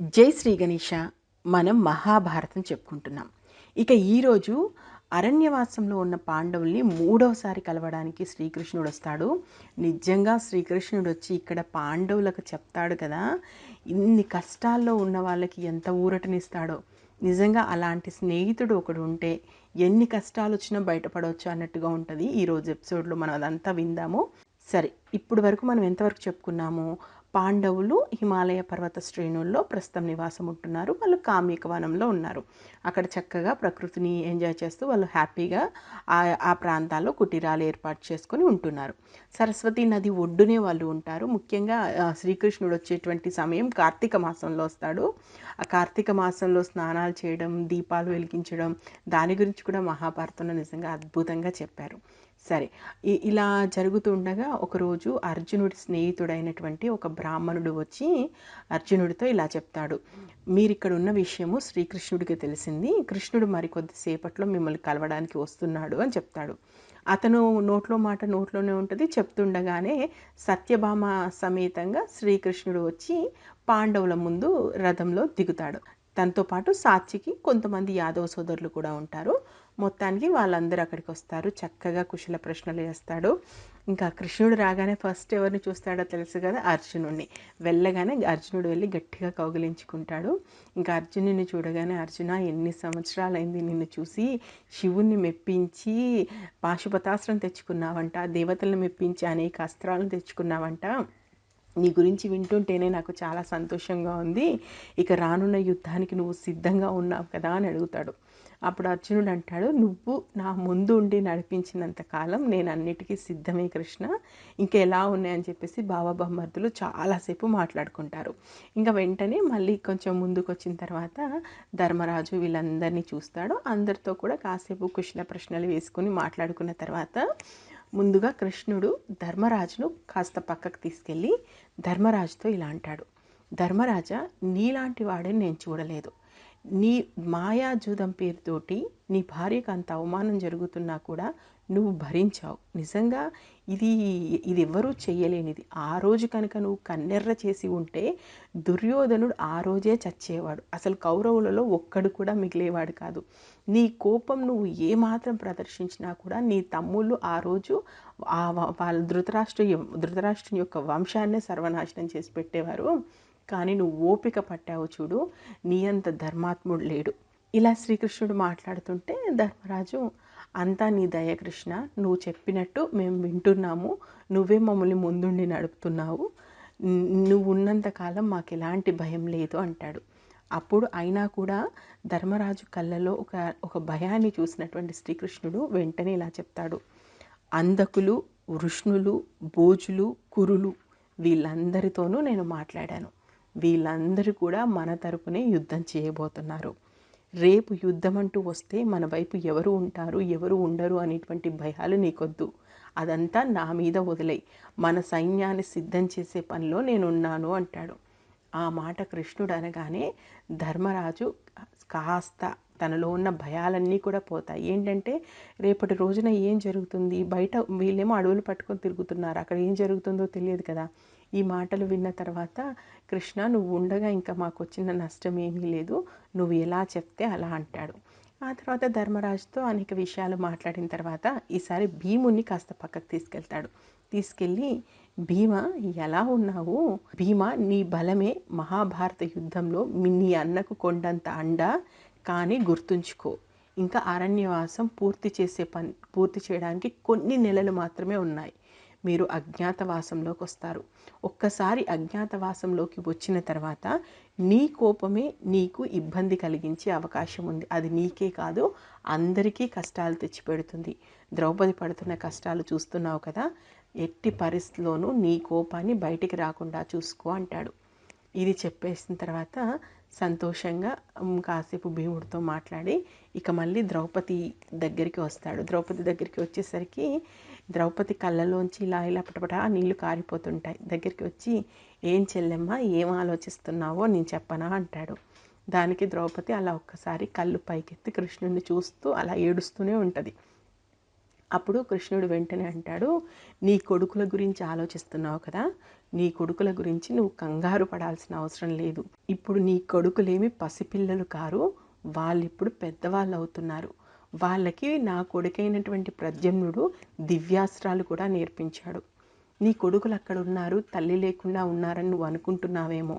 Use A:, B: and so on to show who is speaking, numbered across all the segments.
A: జై శ్రీ గణేష. మనం మహాభారతం చెప్పుకుంటున్నాం. ఇక ఈరోజు అరణ్యవాసంలో ఉన్న పాండవుల్ని మూడవసారి కలవడానికి శ్రీకృష్ణుడు వస్తాడు. నిజంగా శ్రీకృష్ణుడు వచ్చి ఇక్కడ పాండవులకు చెప్తాడు కదా, ఇన్ని కష్టాల్లో ఉన్న వాళ్ళకి ఎంత ఊరటనిస్తాడో. నిజంగా అలాంటి స్నేహితుడు ఒకడు ఉంటే ఎన్ని కష్టాలు వచ్చినా బయటపడవచ్చు అన్నట్టుగా ఉంటుంది. ఈరోజు ఎపిసోడ్లో మనం అదంతా విందాము. సరే, ఇప్పుడు వరకు మనం ఎంతవరకు చెప్పుకున్నాము? పాండవులు హిమాలయ పర్వత శ్రేణుల్లో ప్రస్తుతం నివాసం ఉంటున్నారు. వాళ్ళు కామ్యక వనంలో ఉన్నారు. అక్కడ చక్కగా ప్రకృతిని ఎంజాయ్ చేస్తూ వాళ్ళు హ్యాపీగా ఆ ప్రాంతాల్లో కుటీరాలు ఏర్పాటు చేసుకొని ఉంటున్నారు. సరస్వతి నది ఒడ్డునే వాళ్ళు ఉంటారు. ముఖ్యంగా శ్రీకృష్ణుడు వచ్చేటువంటి సమయం కార్తీక మాసంలో వస్తాడు. ఆ కార్తీక మాసంలో స్నానాలు చేయడం, దీపాలు వెలిగించడం, దాని గురించి కూడా మహాభారతంలో నిజంగా అద్భుతంగా చెప్పారు. సరే, ఇలా జరుగుతూ ఉండగా ఒకరోజు అర్జునుడి స్నేహితుడైనటువంటి ఒక బ్రాహ్మణుడు వచ్చి అర్జునుడితో ఇలా చెప్తాడు. మీరు ఇక్కడ ఉన్న విషయము శ్రీకృష్ణుడికి తెలిసింది. కృష్ణుడు మరికొద్దిసేపట్లో మిమ్మల్ని కలవడానికి వస్తున్నాడు అని చెప్తాడు. అతను నోట్లో మాట నోట్లోనే ఉంటుంది. చెప్తుండగానే సత్యభామ సమేతంగా శ్రీకృష్ణుడు వచ్చి పాండవుల ముందు రథంలో దిగుతాడు. తనతో పాటు సాత్వికి కొంతమంది యాదవ సోదరులు కూడా ఉంటారు. మొత్తానికి వాళ్ళందరూ అక్కడికి వస్తారు. చక్కగా కుశల ప్రశ్నలు వేస్తాడు. ఇంకా కృష్ణుడు రాగానే ఫస్ట్ ఎవరిని చూస్తాడో తెలుసు కదా, అర్జునుడిని. వెళ్ళగానే అర్జునుడు వెళ్ళి గట్టిగా కౌగిలించుకుంటాడు. ఇంకా అర్జునుడిని చూడగానే, అర్జున ఎన్ని సంవత్సరాలైంది నిన్ను చూసి, శివుణ్ణి మెప్పించి పాశుపతాస్త్రం తెచ్చుకున్నావంట, దేవతలను మెప్పించి అనేక అస్త్రాలను తెచ్చుకున్నావంట. నీ గురించి వింటుంటేనే నాకు చాలా సంతోషంగా ఉంది. ఇక రానున్న యుద్ధానికి నువ్వు సిద్ధంగా ఉన్నావు కదా అని అడుగుతాడు. అప్పుడు అర్జునుడు అంటాడు, నువ్వు నా ముందు ఉండి నడిపించినంత కాలం నేను అన్నిటికీ సిద్ధమే కృష్ణ, ఇంకా ఎలా ఉన్నాయని చెప్పేసి బావబామ్మర్దులు చాలాసేపు మాట్లాడుకుంటారు. ఇంకా వెంటనే మళ్ళీ కొంచెం ముందుకు వచ్చిన తర్వాత ధర్మరాజు వీళ్ళందరినీ చూస్తాడు. అందరితో కూడా కాసేపు కుశల ప్రశ్నలు వేసుకొని మాట్లాడుకున్న తర్వాత ముందుగా కృష్ణుడు ధర్మరాజును కాస్త పక్కకు తీసుకెళ్ళి ధర్మరాజుతో ఇలా అంటాడు. ధర్మరాజా, నీలాంటి వాడిని నేను చూడలేదు. నీ మాయాజూదం పేరుతోటి నీ భార్యకు అంత అవమానం జరుగుతున్నా కూడా నువ్వు భరించావు. నిజంగా ఇది ఎవ్వరూ చేయలేనిది. ఆ రోజు కనుక నువ్వు కన్నెర్ర చేసి ఉంటే దుర్యోధనుడు ఆ రోజే చచ్చేవాడు. అసలు కౌరవులలో ఒక్కడు కూడా మిగిలేవాడు కాదు. నీ కోపం నువ్వు ఏమాత్రం ప్రదర్శించినా కూడా నీ తమ్ముళ్ళు ఆ రోజు వాళ్ళ ధృతరాష్ట్రుని యొక్క వంశాన్నే సర్వనాశనం చేసి పెట్టేవారు. కానీ నువ్వు ఓపిక పట్టావు చూడు, నీ అంత ధర్మాత్ముడు లేడు. ఇలా శ్రీకృష్ణుడు మాట్లాడుతుంటే ధర్మరాజు, అంతా నీ దయ కృష్ణ, నువ్వు చెప్పినట్టు మేము వింటున్నాము, నువ్వే మమ్మల్ని ముందుండి నడుపుతున్నావు, నువ్వు ఉన్నంతకాలం మాకు ఎలాంటి భయం లేదు అంటాడు. అప్పుడు అయినా కూడా ధర్మరాజు కళ్ళలో ఒక భయాన్ని చూసినటువంటి శ్రీకృష్ణుడు వెంటనే ఇలా చెప్తాడు. అంధకులు, వృష్ణులు, భోజులు, కురులు వీళ్ళందరితోనూ నేను మాట్లాడాను. వీళ్ళందరూ కూడా మన తరపునే యుద్ధం చేయబోతున్నారు. రేపు యుద్ధం అంటూ వస్తే మన వైపు ఎవరు ఉంటారు, ఎవరు ఉండరు అనేటువంటి భయాలు నీకొద్దు. అదంతా నా మీద వదిలేయి. మన సైన్యాన్ని సిద్ధం చేసే పనిలో నేనున్నాను అంటాడు. ఆ మాట కృష్ణుడు అనగానే ధర్మరాజు కాస్త తనలో ఉన్న భయాలన్నీ కూడా పోతాయి. ఏంటంటే రేపటి రోజున ఏం జరుగుతుంది, బయట వీళ్ళేమో అడవులు పట్టుకొని తిరుగుతున్నారు, అక్కడ ఏం జరుగుతుందో తెలియదు కదా. ఈ మాటలు విన్న తర్వాత, కృష్ణ నువ్వు ఉండగా ఇంకా మాకు వచ్చిన నష్టం ఏమీ లేదు, నువ్వు ఎలా చెప్తే అలా అంటాడు. ఆ తర్వాత ధర్మరాజుతో అనేక విషయాలు మాట్లాడిన తర్వాత ఈసారి భీముని కాస్త పక్కకు తీసుకెళ్ళి భీమ ఎలా ఉన్నావు, భీమ నీ బలమే మహాభారత యుద్ధంలో నీ అన్నకు కొండంత అండ, కానీ గుర్తుంచుకో ఇంకా అరణ్యవాసం పూర్తి చేయడానికి కొన్ని నెలలు మాత్రమే ఉన్నాయి. మీరు అజ్ఞాతవాసంలోకి వస్తారు. ఒక్కసారి అజ్ఞాతవాసంలోకి వచ్చిన తర్వాత నీ కోపమే నీకు ఇబ్బంది కలిగించే అవకాశం ఉంది. అది నీకే కాదు, అందరికీ కష్టాలు తెచ్చిపెడుతుంది. ద్రౌపది పడుతున్న కష్టాలు చూస్తున్నావు కదా, ఎట్టి పరిస్థితిలోనూ నీ కోపాన్ని బయటికి రాకుండా చూసుకో అంటాడు. ఇది చెప్పేసిన తర్వాత సంతోషంగా కాసేపు భీముడితో మాట్లాడి ఇక మళ్ళీ ద్రౌపది దగ్గరికి వస్తాడు. ద్రౌపది దగ్గరికి వచ్చేసరికి ద్రౌపది కళ్ళలోంచి ఇలా పటపట నీళ్లు కారిపోతుంటాయి. దగ్గరికి వచ్చి, ఏం చెల్లెమ్మ, ఏం ఆలోచిస్తున్నావో నేను చెప్పనా అంటాడు. దానికి ద్రౌపది అలా ఒక్కసారి కళ్ళు పైకెత్తి కృష్ణుడిని చూస్తూ అలా ఏడుస్తూనే ఉంటుంది. అప్పుడు కృష్ణుడు వెంటనే అంటాడు, నీ కొడుకుల గురించి ఆలోచిస్తున్నావు కదా, నీ కొడుకుల గురించి నువ్వు కంగారు పడాల్సిన అవసరం లేదు. ఇప్పుడు నీ కొడుకులేమి పసిపిల్లలు కారు, వాళ్ళు ఇప్పుడు పెద్దవాళ్ళు అవుతున్నారు. వాళ్ళకి నా కొడుకైనటువంటి ప్రద్యుమ్నుడు దివ్యాస్త్రాలు కూడా నేర్పించాడు. నీ కొడుకులు అక్కడ ఉన్నారు, తల్లి లేకుండా ఉన్నారని నువ్వు అనుకుంటున్నావేమో.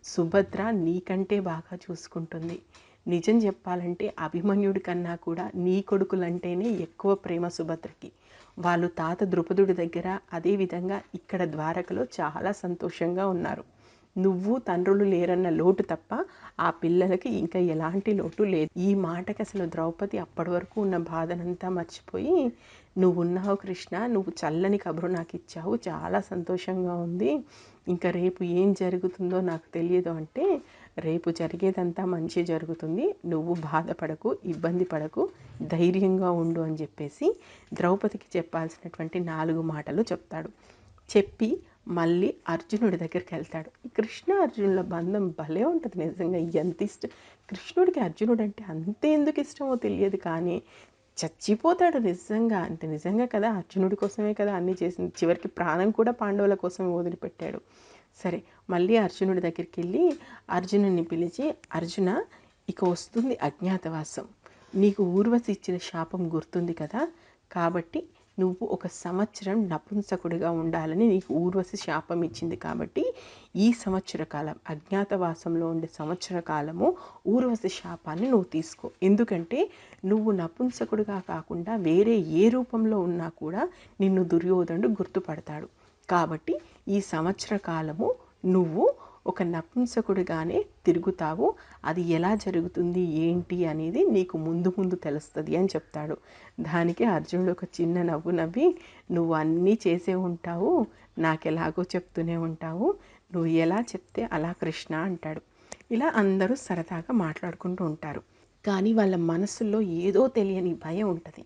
A: సుభద్ర నీకంటే బాగా చూసుకుంటుంది. నిజం చెప్పాలంటే అభిమన్యుడి కన్నా కూడా నీ కొడుకులంటేనే ఎక్కువ ప్రేమ సుభద్రకి. వాళ్ళు తాత ద్రుపదుడి దగ్గర, అదేవిధంగా ఇక్కడ ద్వారకలో చాలా సంతోషంగా ఉన్నారు. నువ్వు తండ్రులు లేరన్న లోటు తప్ప ఆ పిల్లలకి ఇంకా ఎలాంటి లోటు లేదు. ఈ మాటకి అసలు ద్రౌపది అప్పటి వరకు ఉన్న బాధనంతా మర్చిపోయి, నువ్వున్నావు కృష్ణ, నువ్వు చల్లని కబురు నాకు ఇచ్చావు, చాలా సంతోషంగా ఉంది. ఇంకా రేపు ఏం జరుగుతుందో నాకు తెలియదు అంటే, రేపు జరిగేదంతా మంచి జరుగుతుంది, నువ్వు బాధపడకు, ఇబ్బంది పడకు, ధైర్యంగా ఉండు అని చెప్పేసి ద్రౌపదికి చెప్పాల్సినటువంటి 4 మాటలు చెప్తాడు. చెప్పి మళ్ళీ అర్జునుడి దగ్గరికి వెళ్తాడు. ఈ కృష్ణ అర్జునుల బంధం భలే ఉంటుంది నిజంగా. ఎంత ఇష్టం కృష్ణుడికి అర్జునుడు అంటే అంతే ఎందుకు ఇష్టమో తెలియదు, కానీ చచ్చిపోతాడు నిజంగా. అంటే నిజంగా కదా, అర్జునుడి కోసమే కదా అన్నీ చేసింది. చివరికి ప్రాణం కూడా పాండవుల కోసమే వదిలిపెట్టాడు. సరే, మళ్ళీ అర్జునుడి దగ్గరికి వెళ్ళి అర్జునుడిని పిలిచి, అర్జున, ఇక వస్తుంది అజ్ఞాతవాసం. నీకు ఊర్వశి ఇచ్చిన శాపం గుర్తుంది కదా, కాబట్టి నువ్వు 1 సంవత్సరం నపుంసకుడిగా ఉండాలని నీకు ఊర్వశి శాపం ఇచ్చింది. కాబట్టి ఈ సంవత్సర కాలం, అజ్ఞాతవాసంలో ఉండే సంవత్సర కాలము ఊర్వశి శాపాన్ని నువ్వు తీసుకో. ఎందుకంటే నువ్వు నపుంసకుడిగా కాకుండా వేరే ఏ రూపంలో ఉన్నా కూడా నిన్ను దుర్యోధనుడు గుర్తుపడతాడు. కాబట్టి ఈ సంవత్సర కాలము నువ్వు ఒక నపుంసకుడిగానే తిరుగుతావు. అది ఎలా జరుగుతుంది ఏంటి అనేది నీకు ముందు ముందు తెలుస్తుంది అని చెప్తాడు. దానికి అర్జునుడు ఒక చిన్న నవ్వు నవ్వి, నువ్వు అన్నీ చేసే ఉంటావు, నాకెలాగో చెప్తూనే ఉంటావు, నువ్వు ఎలా చెప్తే అలా కృష్ణ అంటాడు. ఇలా అందరూ సరదాగా మాట్లాడుకుంటూ ఉంటారు. కానీ వాళ్ళ మనసుల్లో ఏదో తెలియని భయం ఉంటుంది.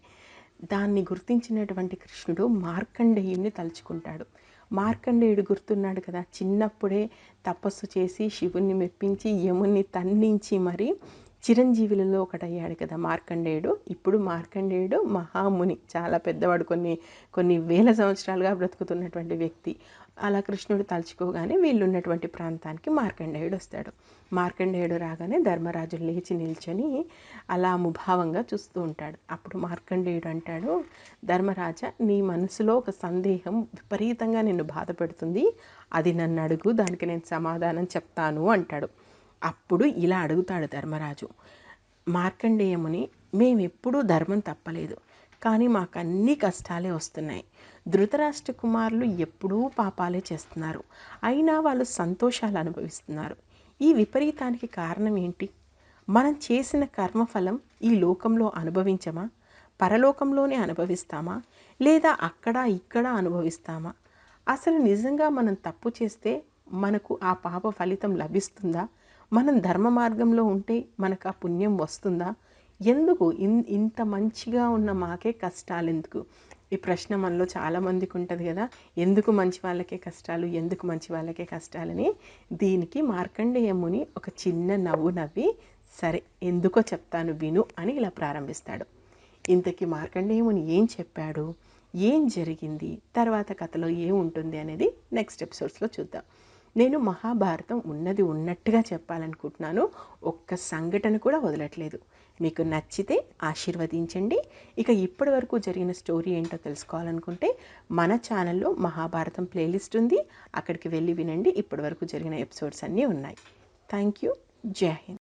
A: దాన్ని గుర్తించినటువంటి కృష్ణుడు మార్కండేయుని తలుచుకుంటాడు. మార్కండేయుడు గుర్తున్నాడు కదా, చిన్నప్పుడే తపస్సు చేసి శివుణ్ణి మెప్పించి యముణ్ణి తన్నించి మరి చిరంజీవులలో ఒకటయ్యాడు కదా మార్కండేయుడు. ఇప్పుడు మార్కండేయుడు మహాముని, చాలా పెద్దవాడు, కొన్ని వేల సంవత్సరాలుగా బ్రతుకుతున్నటువంటి వ్యక్తి. అలా కృష్ణుడు తలుచుకోగానే వీళ్ళు ఉన్నటువంటి ప్రాంతానికి మార్కండేయుడు వస్తాడు. మార్కండేయుడు రాగానే ధర్మరాజు లేచి నిల్చొని అలా ముభావంగా చూస్తూ ఉంటాడు. అప్పుడు మార్కండేయుడు అంటాడు, ధర్మరాజ, నీ మనసులో ఒక సందేహం విపరీతంగా నిన్ను బాధ పెడుతుంది, అది నన్ను అడుగు, దానికి నేను సమాధానం చెప్తాను అంటాడు. అప్పుడు ఇలా అడుగుతాడు ధర్మరాజు, మార్కండేయముని, మేమెప్పుడూ ధర్మం తప్పలేదు, కానీ మాకు అన్ని కష్టాలే వస్తున్నాయి. ధృతరాష్ట్ర కుమారులు ఎప్పుడూ పాపాలే చేస్తున్నారు, అయినా వాళ్ళు సంతోషాలు అనుభవిస్తున్నారు. ఈ విపరీతానికి కారణం ఏంటి? మనం చేసిన కర్మఫలం ఈ లోకంలో అనుభవించమా, పరలోకంలోనే అనుభవిస్తామా, లేదా అక్కడ ఇక్కడ అనుభవిస్తామా? అసలు నిజంగా మనం తప్పు చేస్తే మనకు ఆ పాప ఫలితం లభిస్తుందా? మనం ధర్మ మార్గంలో ఉంటే మనకు ఆ పుణ్యం వస్తుందా? ఎందుకు ఇంత మంచిగా ఉన్న మాకే కష్టాలు ఎందుకు? ఈ ప్రశ్న మనలో చాలామందికి ఉంటుంది కదా, ఎందుకు మంచి వాళ్ళకే కష్టాలు, ఎందుకు మంచి వాళ్ళకే కష్టాలని. దీనికి మార్కండేయ ముని ఒక చిన్న నవ్వు నవ్వి, సరే ఎందుకో చెప్తాను విను అని ఇలా ప్రారంభిస్తాడు. ఇంతకీ మార్కండేయ ముని ఏం చెప్పాడు, ఏం జరిగింది, తర్వాత కథలో ఏముంటుంది అనేది నెక్స్ట్ ఎపిసోడ్స్లో చూద్దాం. నేను మహాభారతం ఉన్నది ఉన్నట్టుగా చెప్పాలనుకుంటున్నాను, ఒక్క సంఘటన కూడా వదలట్లేదు. మీకు నచ్చితే ఆశీర్వదించండి. ఇక ఇప్పటి వరకు జరిగిన స్టోరీ ఏంటో తెలుసుకోవాలనుకుంటే మన ఛానల్లో మహాభారతం ప్లేలిస్ట్ ఉంది, అక్కడికి వెళ్ళి వినండి. ఇప్పటి వరకు జరిగిన ఎపిసోడ్స్ అన్నీ ఉన్నాయి. Thank you. జై హింద్.